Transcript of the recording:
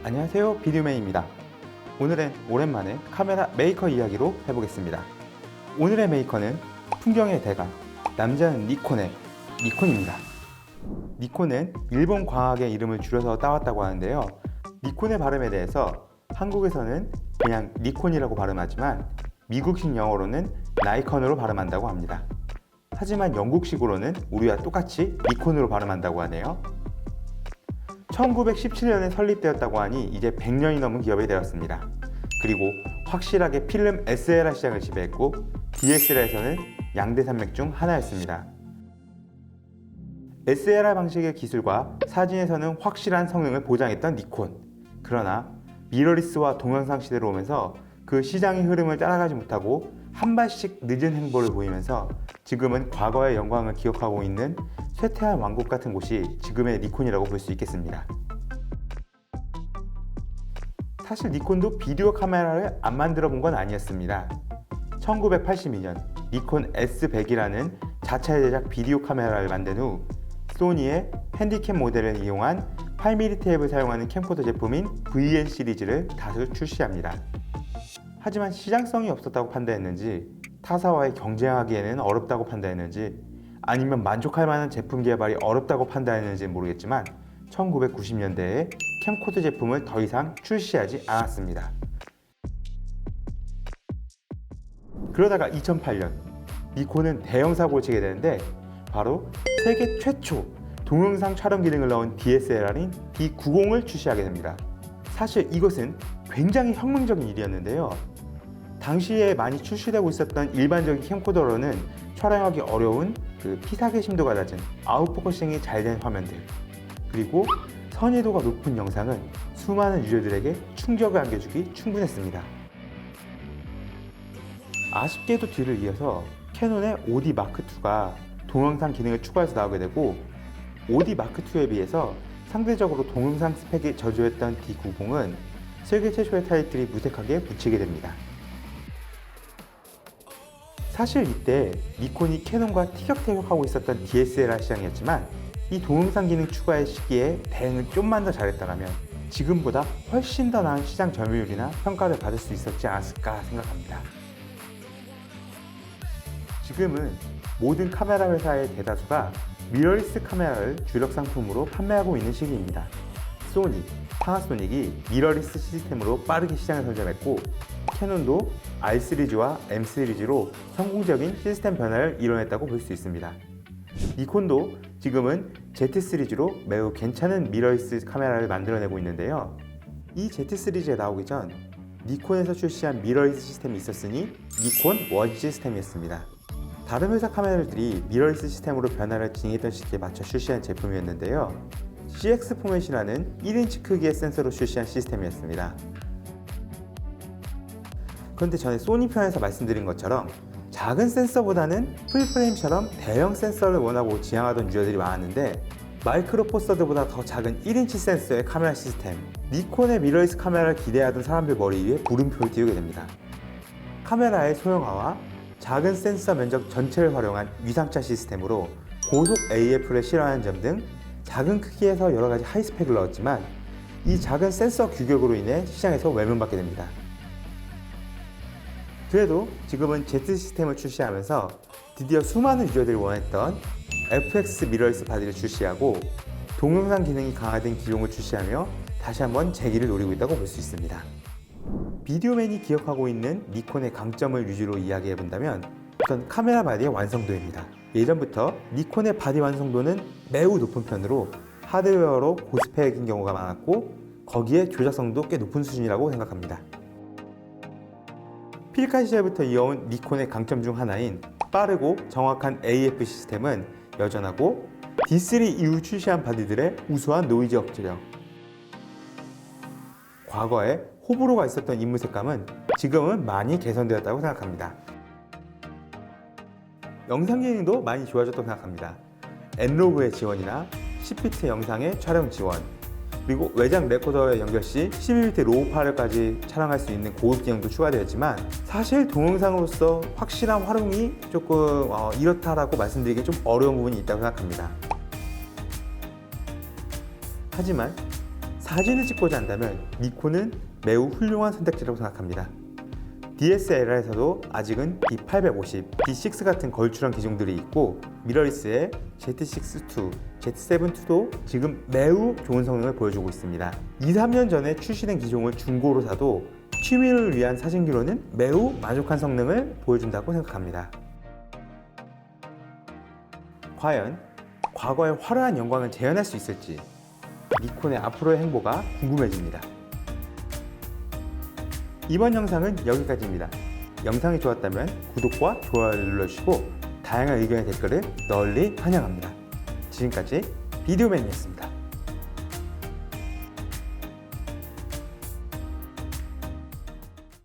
안녕하세요, 비디오맨입니다. 오늘은 오랜만에 카메라 메이커 이야기로 해보겠습니다. 오늘의 메이커는 풍경의 대가, 남자는 니콘의 니콘입니다. 니콘은 일본 과학의 이름을 줄여서 따왔다고 하는데요. 니콘의 발음에 대해서 한국에서는 그냥 니콘이라고 발음하지만 미국식 영어로는 나이컨으로 발음한다고 합니다. 하지만 영국식으로는 우리와 똑같이 니콘으로 발음한다고 하네요. 1917년에 설립되었다고 하니 이제 100년이 넘은 기업이 되었습니다. 그리고 확실하게 필름 SLR 시장을 지배했고 DSLR에서는 양대 산맥 중 하나였습니다. SLR 방식의 기술과 사진에서는 확실한 성능을 보장했던 니콘. 그러나 미러리스와 동영상 시대로 오면서 그 시장의 흐름을 따라가지 못하고 한 발씩 늦은 행보를 보이면서 지금은 과거의 영광을 기억하고 있는 쇠퇴한 왕국 같은 곳이 지금의 니콘이라고 볼 수 있겠습니다. 사실 니콘도 비디오 카메라를 안 만들어 본 건 아니었습니다. 1982년 니콘 S100이라는 자체 제작 비디오 카메라를 만든 후 소니의 핸디캠 모델을 이용한 8mm 테이프를 사용하는 캠코더 제품인 VN 시리즈를 다수 출시합니다. 하지만 시장성이 없었다고 판단했는지, 타사와의 경쟁하기에는 어렵다고 판단했는지, 아니면 만족할 만한 제품 개발이 어렵다고 판단했는지 모르겠지만 1990년대에 캠코더 제품을 더 이상 출시하지 않았습니다. 그러다가 2008년 니콘은 대형 사고를 치게 되는데 바로 세계 최초 동영상 촬영 기능을 넣은 DSLR인 D90을 출시하게 됩니다. 사실 이것은 굉장히 혁명적인 일이었는데요. 당시에 많이 출시되고 있었던 일반적인 캠코더로는 촬영하기 어려운 그 피사계 심도가 낮은 아웃포커싱이 잘 된 화면들, 그리고 선의도가 높은 영상은 수많은 유저들에게 충격을 안겨주기 충분했습니다. 아쉽게도 뒤를 이어서 캐논의 5D 마크2가 동영상 기능을 추가해서 나오게 되고 5D 마크2에 비해서 상대적으로 동영상 스펙이 저조했던 D90은 세계 최초의 타이틀이 무색하게 묻히게 됩니다. 사실 이때 니콘이 캐논과 티격태격하고 있었던 DSLR 시장이었지만 이 동영상 기능 추가의 시기에 대응을 좀만 더 잘했다면 지금보다 훨씬 더 나은 시장 점유율이나 평가를 받을 수 있었지 않았을까 생각합니다. 지금은 모든 카메라 회사의 대다수가 미러리스 카메라를 주력 상품으로 판매하고 있는 시기입니다. 소니, 파나소닉이 미러리스 시스템으로 빠르게 시장을 선점했고 캐논도 R 시리즈와 M 시리즈로 성공적인 시스템 변화를 이뤄냈다고 볼 수 있습니다. 니콘도 지금은 Z 시리즈로 매우 괜찮은 미러리스 카메라를 만들어내고 있는데요. 이 Z 시리즈에 나오기 전 니콘에서 출시한 미러리스 시스템이 있었으니 니콘 원 시스템이었습니다. 다른 회사 카메라들이 미러리스 시스템으로 변화를 진행했던 시기에 맞춰 출시한 제품이었는데요. CX 포맷이라는 1인치 크기의 센서로 출시한 시스템이었습니다. 그런데 전에 소니 편에서 말씀드린 것처럼 작은 센서보다는 풀프레임처럼 대형 센서를 원하고 지향하던 유저들이 많았는데 마이크로 포서드보다 더 작은 1인치 센서의 카메라 시스템, 니콘의 미러리스 카메라를 기대하던 사람들 머리 위에 물음표를 띄우게 됩니다. 카메라의 소형화와 작은 센서 면적 전체를 활용한 위상차 시스템으로 고속 AF를 실현하는 점 등 작은 크기에서 여러가지 하이스펙을 넣었지만 이 작은 센서 규격으로 인해 시장에서 외면받게 됩니다. 그래도 지금은 Z 시스템을 출시하면서 드디어 수많은 유저들이 원했던 FX 미러리스 바디를 출시하고 동영상 기능이 강화된 기종을 출시하며 다시 한번 재기를 노리고 있다고 볼 수 있습니다. 비디오맨이 기억하고 있는 니콘의 강점을 위주로 이야기해본다면 우선 카메라 바디의 완성도입니다. 예전부터 니콘의 바디 완성도는 매우 높은 편으로 하드웨어로 고스펙인 경우가 많았고 거기에 조작성도 꽤 높은 수준이라고 생각합니다. 필카 시절부터 이어온 니콘의 강점 중 하나인 빠르고 정확한 AF 시스템은 여전하고 D3 이후 출시한 바디들의 우수한 노이즈 억제력, 과거에 호불호가 있었던 인물 색감은 지금은 많이 개선되었다고 생각합니다. 영상 기능도 많이 좋아졌다고 생각합니다. N로그의 지원이나 10비트 영상의 촬영 지원, 그리고 외장 레코더에 연결 시 12비트 로우파를까지 촬영할 수 있는 고급 기능도 추가되었지만 사실 동영상으로서 확실한 활용이 조금 이렇다라고 말씀드리기 좀 어려운 부분이 있다고 생각합니다. 하지만 사진을 찍고자 한다면 니콘은 매우 훌륭한 선택지라고 생각합니다. DSLR에서도 아직은 D850, D6 같은 걸출한 기종들이 있고 미러리스의 Z6-2, Z7-2도 지금 매우 좋은 성능을 보여주고 있습니다. 2-3년 전에 출시된 기종을 중고로 사도 취미를 위한 사진기로는 매우 만족한 성능을 보여준다고 생각합니다. 과연 과거의 화려한 영광을 재현할 수 있을지 니콘의 앞으로의 행보가 궁금해집니다. 이번 영상은 여기까지입니다. 영상이 좋았다면 구독과 좋아요를 눌러주시고 다양한 의견의 댓글을 널리 환영합니다. 지금까지 비디오맨이었습니다.